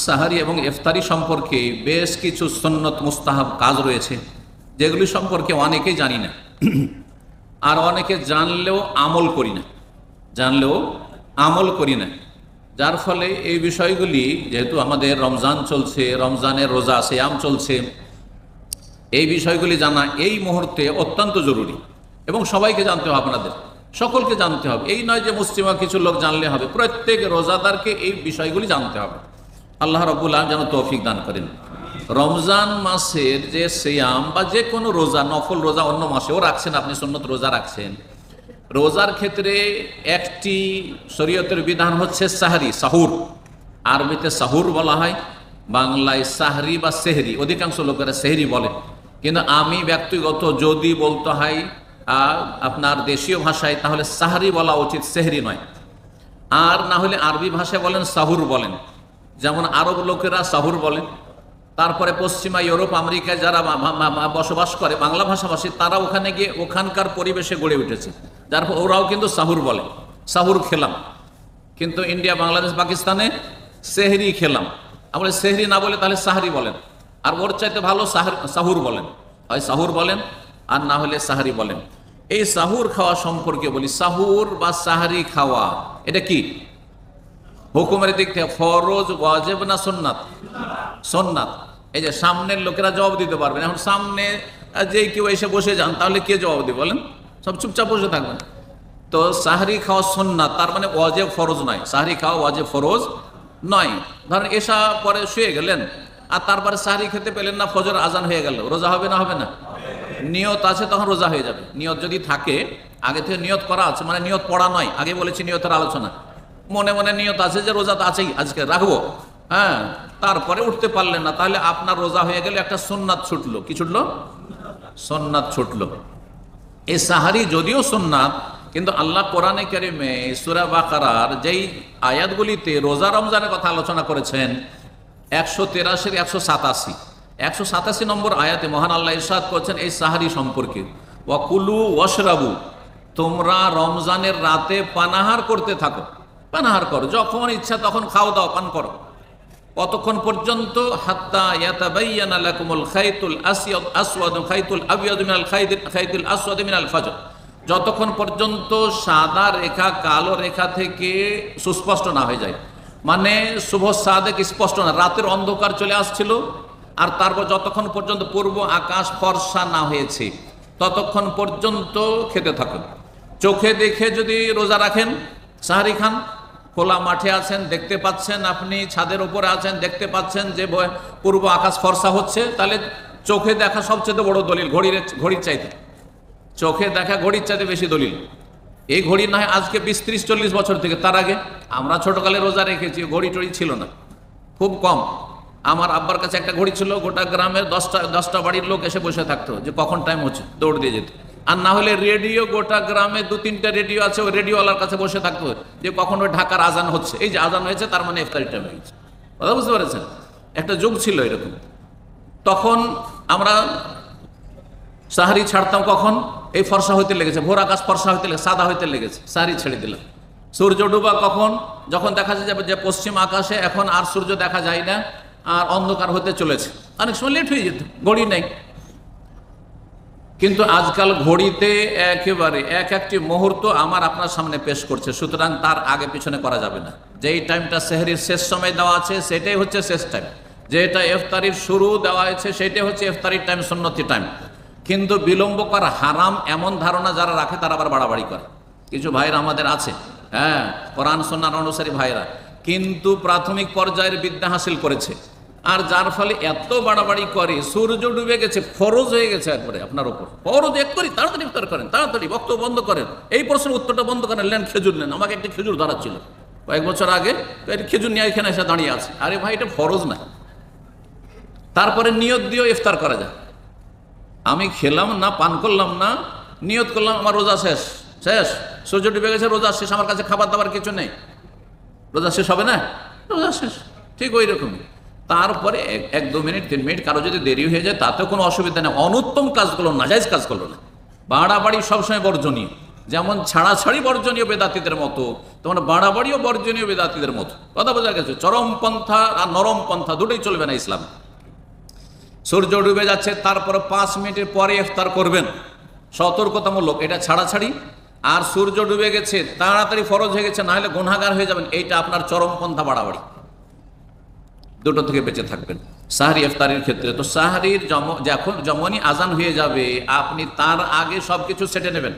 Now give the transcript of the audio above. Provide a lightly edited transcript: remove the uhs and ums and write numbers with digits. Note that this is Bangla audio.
সাহারি এবং ইফতারি সম্পর্কে বেশ কিছু সুন্নত মুস্তাহাব কাজ রয়েছে, যেগুলি সম্পর্কে অনেকেই জানি না, আর অনেকে জানলেও আমল করি না। যার ফলে এই বিষয়গুলি, যেহেতু আমাদের রমজান চলছে, রমজানের রোজা সিয়াম চলছে, এই বিষয়গুলি জানা এই মুহূর্তে অত্যন্ত জরুরি এবং সবাইকে জানতে হবে, আপনাদের সকলকে জানতে হবে। এই নয় যে মুসলিমা কিছু লোক জানলে হবে, প্রত্যেক রোজাদারকে এই বিষয়গুলি জানতে হবে। আল্লাহ রাব্বুল আলামিন যেন তৌফিক দান করেন। রমজান মাসের যে সিয়াম বা যে কোনো রোজা, নফল রোজা অন্য মাসেও রাখছেন, আপনি সুন্নত রোজা রাখছেন, রোজার ক্ষেত্রে একটি শরীয়তের বিধান হচ্ছে সাহরি, সাহুর। আরবিতে সাহুর বলা হয়, বাংলায় সাহরি বা সেহরি, অধিকাংশ লোকেরা সেহরি বলে, কিন্তু আমি ব্যক্তিগত যদি বলতে হয় আপনার দেশীয় ভাষায়, তাহলে সাহরি বলা উচিত, সেহরি নয়। আর না হলে আরবি ভাষায় বলেন সাহুর বলেন, যেমন আরব লোকেরা সাহুর বলেন। তারপরে পশ্চিমা ইউরোপ আমেরিকায় যারা বসবাস করে বাংলা ভাষাভাষী, তারা ওখানে গিয়ে ওখানকার পরিবেশে গড়ে উঠেছে, যার ফলে ওরাও কিন্তু সাহুর বলে, সাহুর খেলাম। কিন্তু ইন্ডিয়া, বাংলাদেশ, পাকিস্তানে সেহরি খেলাম। আমরা সেহরি না বলে তাহলে সাহারি বলেন, আর ওর চাইতে ভালো সাহুর বলেন, হয় সাহুর বলেন আর না হলে সাহারি বলেন। এই সাহুর খাওয়া সম্পর্কে বলি, সাহুর বা সাহারি খাওয়া এটা কি হুকুমের দিক থেকে ফরজ, ওয়াজিব না সুন্নাত? সুন্নাত। এই যে সামনের লোকেরা জবাব দিতে পারবেন, এখন সামনে যে কেউ এসে বসে যান, তাহলে কে জবাব দিবে বলেন? সব চুপচাপ বসে থাকবেন। তো সাহারি খাওয়া সুন্নাত, তার মানে ওয়াজিব ফরজ নয়। সাহারি খাওয়া ওয়াজিব ফরজ নয়। ধরেন এশা পরে শুয়ে গেলেন, আর তারপরে সাহারি খেতে পেলেন না, ফজর আজান হয়ে গেল, রোজা হবে না হবে না? নিয়ত আছে তখন রোজা হয়ে যাবে। নিয়ত যদি থাকে, আগে থেকে নিয়ত করা আছে, মানে নিয়ত পড়া নয়, আগে বলেছি নিয়তের আলোচনা, মনে মনে নিয়ত আছে যে রোজা তো আছেই, আজকে রাখবো, হ্যাঁ, তারপরে উঠতে পারলেন না, তাহলে আপনার রোজা হয়ে গেলে একটা সুন্নাত ছুটলো। কি ছুটলো? সুন্নাত ছুটলো। এই সাহারি যদিও সুন্নাত, কিন্তু আল্লাহ কোরআনে কারিমে সূরা বাকারার যেই আয়াতগুলিতে রোজা রমজানের কথা আলোচনা করেছেন, 183 187 নম্বর আয়াতে মহান আল্লাহ ইরশাদ করছেন এই সাহারি সম্পর্কে, ওয়াকুলু ওয়াশরাবু, তোমরা রমজানের রাতে পানাহার করতে থাকো, পানাহার করো, যখন ইচ্ছা তখন খাও দাও, পান করো। কতক্ষণ পর্যন্ত? হাত্তা ইয়াতাবায়্যানা লাকুমুল খাইতুল আসওয়াদ খাইতুল আবয়াদ মিনাল খাইতুল আসওয়াদ মিনাল ফাজর, যতক্ষণ পর্যন্ত সাদা রেখা কালো রেখা থেকে সুস্পষ্ট না হয়ে যায়, মানে শুভ সাদেক স্পষ্ট না, রাতের অন্ধকার চলে আসছিল, আর তারপর যতক্ষণ পর্যন্ত পূর্ব আকাশ ফর্সা না হয়েছে ততক্ষণ পর্যন্ত খেতে থাকুন। চোখে দেখে যদি রোজা রাখেন, সাহারি খান, খোলা মাঠে আছেন, দেখতে পাচ্ছেন, আপনি ছাদের উপরে আছেন, দেখতে পাচ্ছেন যে পূর্ব আকাশ ফর্সা হচ্ছে, তাহলে চোখে দেখা সবচেয়ে বড় দলিল, ঘড়ির চাইতে চোখে দেখা ঘড়ির চাইতে বেশি দলিল। এই ঘড়ি না হয় আজকে 20, 30, 40 বছর থেকে, তার আগে আমরা ছোটকালে রোজা রেখেছি, ঘড়ি টড়ি ছিল না, খুব কম। আমার আব্বার কাছে একটা ঘড়ি ছিল, গোটা গ্রামের 10টা বাড়ির লোক এসে বসে থাকতো যে কখন টাইম হচ্ছে, দৌড় দিয়ে যেত। আর না হলে রেডিও, গোটা গ্রামে 2-3টা রেডিও আছে, ওই রেডিওওয়ালার কাছে বসে থাকতো যে কখন ওই ঢাকার আজান হচ্ছে, এই যে আজান হয়েছে তার মানে ইফতারি টাইম হয়ে গেছে। কথা বুঝতে পেরেছেন? একটা যুগ ছিল এরকম। তখন আমরা সাহারি ছাড়তাম কখন? এই ফর্সা হইতে লেগেছে, ভোর আকাশ ফর্সা হইতে লেগেছে, সাদা হইতে লেগেছে, সাহারি ছেড়ে দিলাম। সূর্য ডুবা কখন? যখন দেখা যাবে যে পশ্চিম আকাশে এখন আর সূর্য দেখা যায় না, আর অন্ধকার হতে চলেছে, অনেক সময় লেট হয়ে যেত, ঘড়ি নেই। কিন্তু আজকাল ঘড়িতে একেবারে একটি মুহূর্ত আমার আপনার সামনে পেশ করছে, সুতরাং তার আগে পিছনে করা যাবে না। যেই টাইমটা সেহরির শেষ সময় দেওয়া আছে সেটাই হচ্ছে শেষ টাইম, যেটা ইফতারির শুরু দেওয়া হয়েছে সেটাই হচ্ছে ইফতারির টাইম, সুন্নতি টাইম। কিন্তু বিলম্ব করা হারাম এমন ধারণা যারা রাখে তারা আবার বাড়াবাড়ি করে। কিছু ভাইরা আমাদের আছে, হ্যাঁ, কোরআন সুন্নাহর অনুসারী ভাইরা, কিন্তু প্রাথমিক পর্যায়ের বিদ্যা হাসিল করেছে, আর যার ফলে এত বাড়াবাড়ি করে, সূর্য ডুবে গেছে, ফরজ হয়ে গেছে একবারে আপনার উপর, ফরজ এক করি, তাড়াতাড়ি ইফতার করেন, তাড়াতাড়ি বক্তব্য বন্ধ করেন, এই প্রশ্নের উত্তরটা বন্ধ করেন, নেন খেজুর নেন। আমাকে একটা খেজুর ধরাচ্ছিল কয়েক বছর আগে, খেজুর নিয়ে এখানে এসে দাঁড়িয়ে আছে। আরে ভাই, এটা ফরজ না। তারপরে নিয়ত দিয়েও ইফতার করা যায়, আমি খেলাম না, পান করলাম না, নিয়ত করলাম আমার রোজা শেষ, সূর্য ডুবে গেছে, রোজা শেষ, আমার কাছে খাবার দাবার কিছু নেই, রোজা শেষ হবে না? রোজা শেষ, ঠিক ওই রকমই। তারপরে 1-2 মিনিট 3 মিনিট কারো যদি দেরি হয়ে যায় তাতেও কোনো অসুবিধা নেই, অনুত্তম কাজগুলো, নাজাইজ কাজগুলো না, বাড়াবাড়ি সবসময় বর্জনীয়। যেমন ছাড়াছাড়ি বর্জনীয় বেদাতিদের মতো, তেমন বাড়াবাড়িও বর্জনীয় বেদাতিদের মতো। কথা বোঝা গেছে? চরম পন্থা আর নরম পন্থা দুটোই চলবে না ইসলাম। সূর্য ডুবে যাচ্ছে, তারপর 5 মিনিটের পরে ইফতার করবেন, সতর্কতামূলক, এটা ছাড়াছাড়ি। আর সূর্য ডুবে গেছে, তাড়াতাড়ি ফরজ হয়ে গেছে, না হলে গুনাহগার হয়ে যাবেন, এইটা আপনার চরম পন্থা, বাড়াবাড়ি। দুটো থেকে বেঁচে থাকবেন। সাহরি ইফতারের ক্ষেত্রে তো সাহরির যখনই আজান হয়ে যাবে, আপনি তার আগে সবকিছু সেটে নেবেন।